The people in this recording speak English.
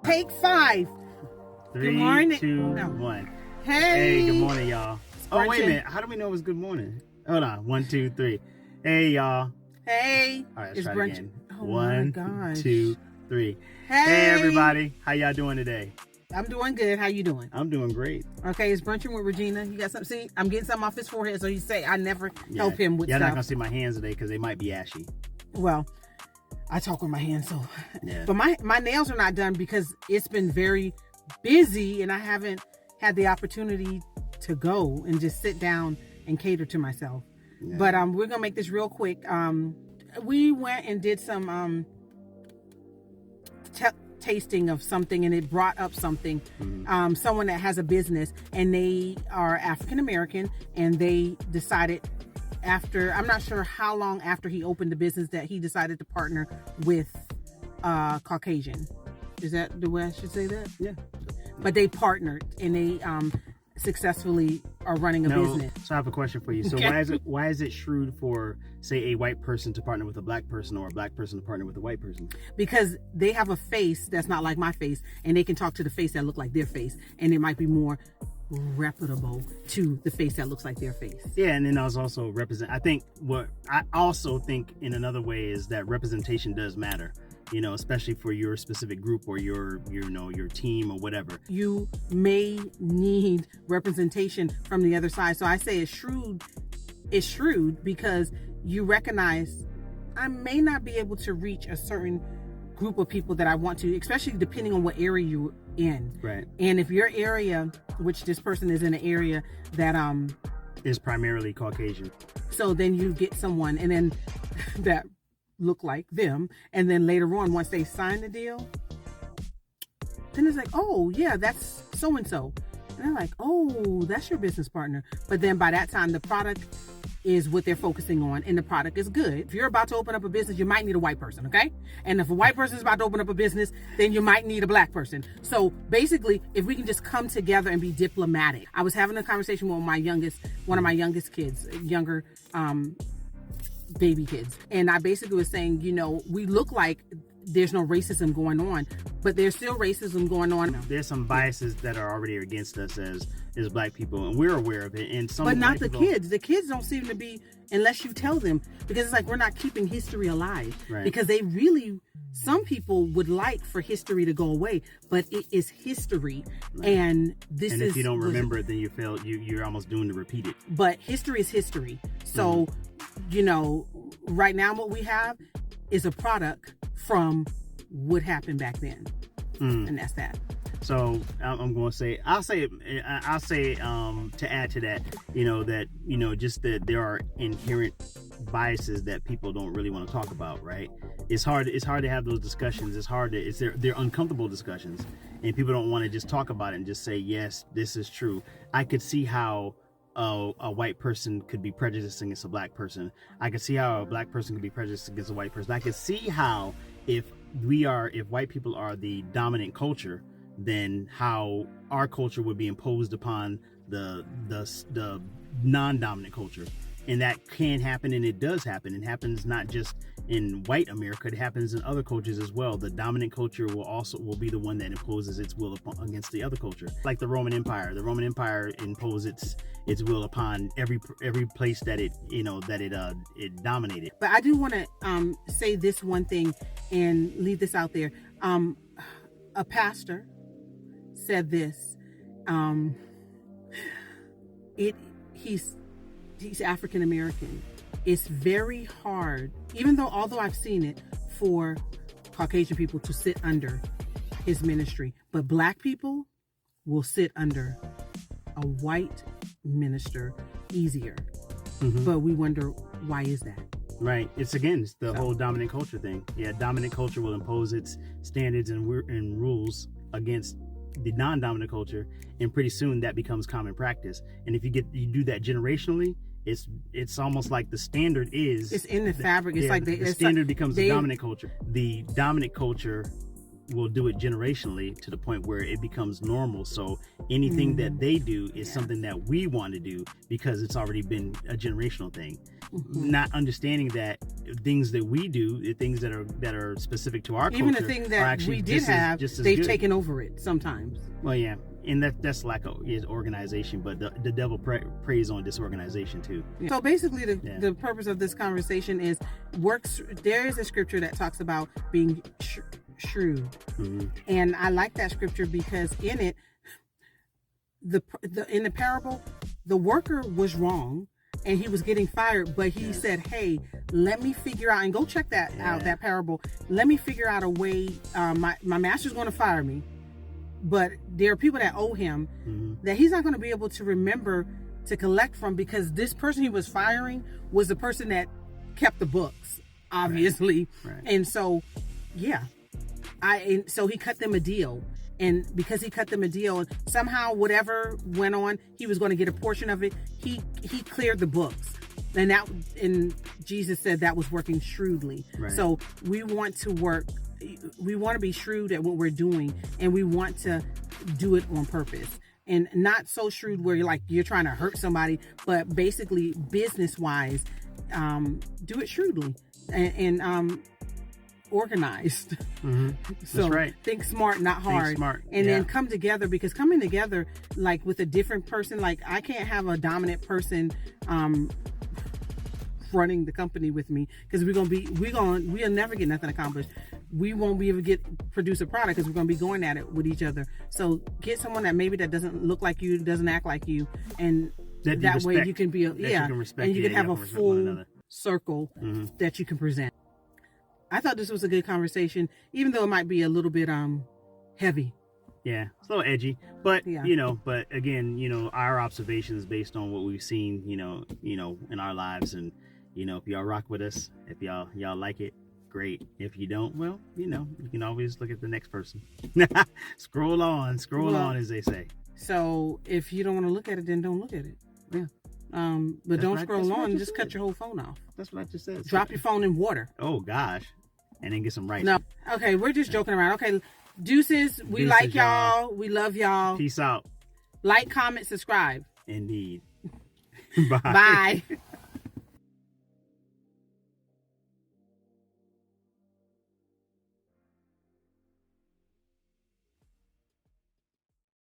Take 5. 3, Good morning. 2, No. 1. Hey. Hey, good morning, y'all. Oh, wait a Brunchin. minute. How do we know it was good morning? Hold on. 1, 2, 3. Hey, y'all. Hey. All right, let's It's try it Brunchin. again. Oh, 1, my gosh. 2, 3. Hey. Hey, everybody. How y'all doing today? I'm doing good. How you doing? I'm doing great. Okay, it's Brunchin with ReGina. You got something? See, I'm getting something off his forehead, so you say I never help him with Y'all stuff. not going to see my hands today because they might be ashy. Well, I talk with my hands, so. Yeah. But my nails are not done because it's been very busy and I haven't had the opportunity to go and just sit down and cater to myself. Yeah. But we're gonna make this real quick. We went and did some tasting of something, and it brought up something. Someone that has a business, and they are African American, and they decided after, I'm not sure how long after he opened the business, that he decided to partner with Caucasian. Is that the way I should say that? Yeah. But they partnered, and they successfully are running a business. So I have a question for you. So Okay. why is it shrewd for, say, a white person to partner with a black person, or a black person to partner with a white person? Because they have a face that's not like my face, and they can talk to the face that look like their face, and it might be more reputable to the face that looks like their face. Yeah, and then I was also I think what I also think in another way is that representation does matter. You know, especially for your specific group or your team or whatever. You may need representation from the other side. So I say it's shrewd. It's shrewd because you recognize I may not be able to reach a certain group of people that I want to, especially depending on what area you're in. Right. And if your area, which this person is in an area that is primarily Caucasian. So then you get someone and then that look like them, and then later on, once they sign the deal, then it's like, oh yeah, that's so and so, and they're like, oh, that's your business partner. But then by that time, the product is what they're focusing on, and the product is good. If you're about to open up a business, you might need a white person, okay? And if a white person is about to open up a business, then you might need a black person. So basically, if we can just come together and be diplomatic. I was having a conversation with one of my youngest kids, younger baby kids, and I basically was saying, you know, we look like there's no racism going on, but there's still racism going on. There's some biases that are already against us as black people, and we're aware of it. And some, but not the kids. The kids don't seem to be, unless you tell them, because it's like we're not keeping history alive. Right. Because they really, some people would like for history to go away, but it is history, right. And if you don't remember it, then you fail. You're almost doomed to repeat it. But history is history. So, you know, right now what we have is a product from what happened back then, and that's that. So I'm going to say, I'll say to add to that, just that there are inherent biases that people don't really want to talk about, right? It's hard to have those discussions. They're uncomfortable discussions, and people don't want to just talk about it and just say, yes, this is true. I could see how a white person could be prejudiced against a black person. I could see how a black person could be prejudiced against a white person. I could see how if white people are the dominant culture, then how our culture would be imposed upon the non-dominant culture. And that can happen, and it does happen. It happens not just in white America, it happens in other cultures as well. The dominant culture will be the one that imposes its will against the other culture. Like the Roman Empire. The Roman Empire imposed its will upon every place that it dominated. But I do want to say this one thing and leave this out there. A pastor said this. He's African American. It's very hard, although I've seen it, for Caucasian people to sit under his ministry, but black people will sit under a white minister easier. But we wonder, why is that? Right. It's the whole dominant culture thing. Yeah, dominant culture will impose its standards and rules against the non-dominant culture, and pretty soon that becomes common practice. And if you do that generationally, it's almost like the standard is, it's in the fabric. It's like the standard becomes the dominant culture. The dominant culture will do it generationally to the point where it becomes normal. So anything that they do is something that we want to do because it's already been a generational thing. Not understanding that things that we do, the things that are specific to our culture, even the thing that we did have, they've taken over it sometimes. Well, yeah, and that's lack of organization, but the devil preys on disorganization too. Yeah. So basically, the purpose of this conversation is there is a scripture that talks about being shrewd, and I like that scripture because in it, in the parable, the worker was wrong. And he was getting fired, but he said, hey, let me figure out, and go check that out, that parable. Let me figure out a way. My master's going to fire me, but there are people that owe him that he's not going to be able to remember to collect from, because this person he was firing was the person that kept the books, obviously. Right. And so, so he cut them a deal. And because he cut them a deal, somehow whatever went on, he was going to get a portion of it. He cleared the books, and Jesus said that was working shrewdly. Right. So we want to be shrewd at what we're doing, and we want to do it on purpose, and not so shrewd where you're trying to hurt somebody, but basically business wise, do it shrewdly and organized. So that's right. Think smart, not hard. Think smart. And then come together, because coming together like with a different person, like I can't have a dominant person running the company with me, because we'll never get nothing accomplished. We won't be able to produce a product because we're going to be going at it with each other. So get someone that doesn't look like you, doesn't act like you, and that way you can be and you can have a full circle that you can present. I thought this was a good conversation, even though it might be a little bit heavy. Yeah, it's a little edgy, but but again, our observations based on what we've seen, in our lives, and if y'all rock with us, if y'all like it, great. If you don't, well, you can always look at the next person. Scroll on, as they say. So if you don't want to look at it, then don't look at it. Yeah. But don't scroll on. Just cut your whole phone off. That's what I just said. Drop your phone in water. Oh gosh, and then get some rice. No. Okay, we're just joking around. Okay, deuces. We like y'all. We love y'all. Peace out. Like, comment, subscribe. Indeed. Bye. Bye.